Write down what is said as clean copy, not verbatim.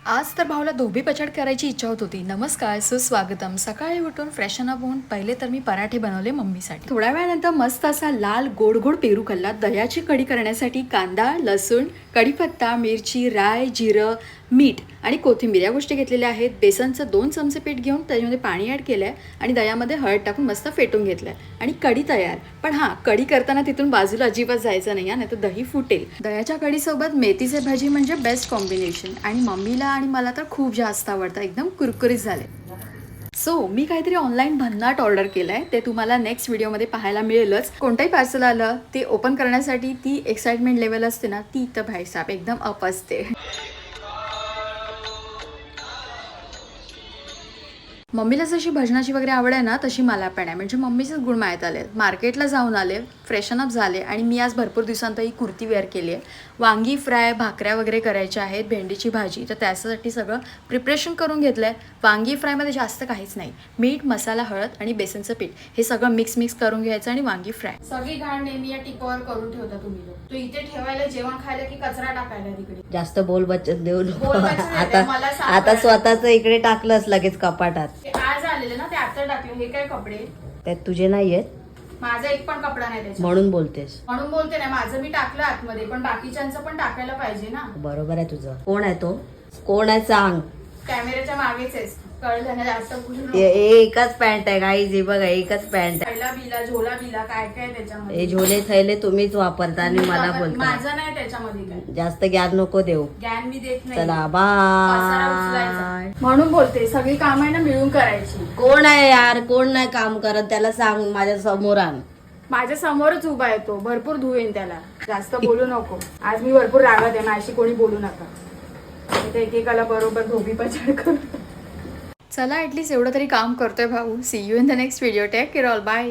आज तर भाऊला धोबी पछाड करायची इच्छा होत होती. नमस्कार, सुस्वागतम. सकाळी उठून फ्रेशन अप होऊन पहिले तर मी पराठे बनवले मम्मीसाठी. थोड्या वेळानंतर मस्त असा लाल गोड गोड पेरू खाल्ला. दह्याची कढी करण्यासाठी कांदा, लसूण, कढीपत्ता, मिरची, राय, जिरं, मीठ आणि कोथिंबीर या गोष्टी घेतलेल्या आहेत. बेसनचं 2 चमचे पीठ घेऊन त्याच्यामध्ये पाणी ॲड केलंय आणि दह्यामध्ये हळद टाकून मस्त फेटून घेतलंय आणि कढी तयार. पण हां, कढी करताना तिथून बाजूला अजिबात जायचं नाही, नाही तर दही फुटेल. दह्याच्या कढीसोबत मेथीचे भाजी म्हणजे बेस्ट कॉम्बिनेशन आणि मम्मीला आणि मला तर खूप जास्त आवडतं. एकदम कुरकुरीत झाले. सो मी काहीतरी ऑनलाईन भन्नाट ऑर्डर केलंय, ते तुम्हाला नेक्स्ट व्हिडिओमध्ये पाहायला मिळेलच. कोणतंही पार्सल आलं ते ओपन करण्यासाठी ती एक्साइटमेंट लेवल असते ना, ती इथं भाईसाहेब एकदम अप असते. मम्मीला जशी भजनाची वगैरे आवड आहे ना, तशी मला पण आहे. म्हणजे मम्मीचेच गुण माहीत आले. मार्केटला जाऊन आले, फ्रेशन अप झाले आणि मी आज भरपूर दिवसांत ही कुर्ती वेअर केली आहे. वांगी फ्राय, भाकऱ्या वगैरे करायच्या आहेत, भेंडीची भाजी. तर त्यासाठी सगळं प्रिपरेशन करून घेतलं आहे. वांगी फ्रायमध्ये जास्त काहीच नाही, मीठ, मसाला, हळद आणि बेसनचं पीठ हे सगळं मिक्स करून घ्यायचं आणि वांगी फ्राय. सगळी घाण नेहमी या टिपावर करून ठेवता तुम्ही लोक. तू इथे ठेवायला जेवण खायला की कचरा टाकायला तिकडे. जास्त बोल बचत देऊ नको. बोल बचत नाही, आता मला सांग आता बरं. स्वतःच इकडे टाकलंस लगेच कपाटात. ते आज आलेले ना, ते आता टाकले. हे काय कपडे? त्यात तुझे नाहीयेत माझा एक पण कपडा नाही त्याच्यात. म्हणून बोलतेस. म्हणून बोलते नाही, माझं मी टाकलं आतमध्ये, पण बाकीच्यांचं पण टाकायला पाहिजे ना. बरोबर आहे तुझं. कोण आहे तो? कोण आहे सांग. कॅमेऱ्याच्या मागेच आहेस, कळलं ना. जास्त बोलू नको. एकच पॅन्ट आहे गाईज, हे बघा एकच पॅन्ट आहे. थैला बिला, झोला बिला काय काय त्याच्यामध्ये. हे झोले थैले तुम्हीच वापरता आणि मला बोलता. माझं नाही त्याच्यामध्ये काय. जास्त ज्ञान नको देऊ. ज्ञान मी देत नाही. चला पसारा बाय. उचलायचा. म्हणून बोलते सगळी काम आहे ना मिळून करायची. कोण आहे यार? कोण नाही काम करत त्याला सांग, माझ्या समोर आण. माझ्या समोरच उभा आहे तो, भरपूर धुवेन त्याला. जास्त बोलू नको. आज मी भरपूर रागात आहे, माझी कोणी बोलू नका. इथे एकेकाला बरोबर धोबी पछाड करतो. चला, ॲटलीस्ट एवढं तरी काम करतोय भाऊ. See you in the next video. Take care all. Bye.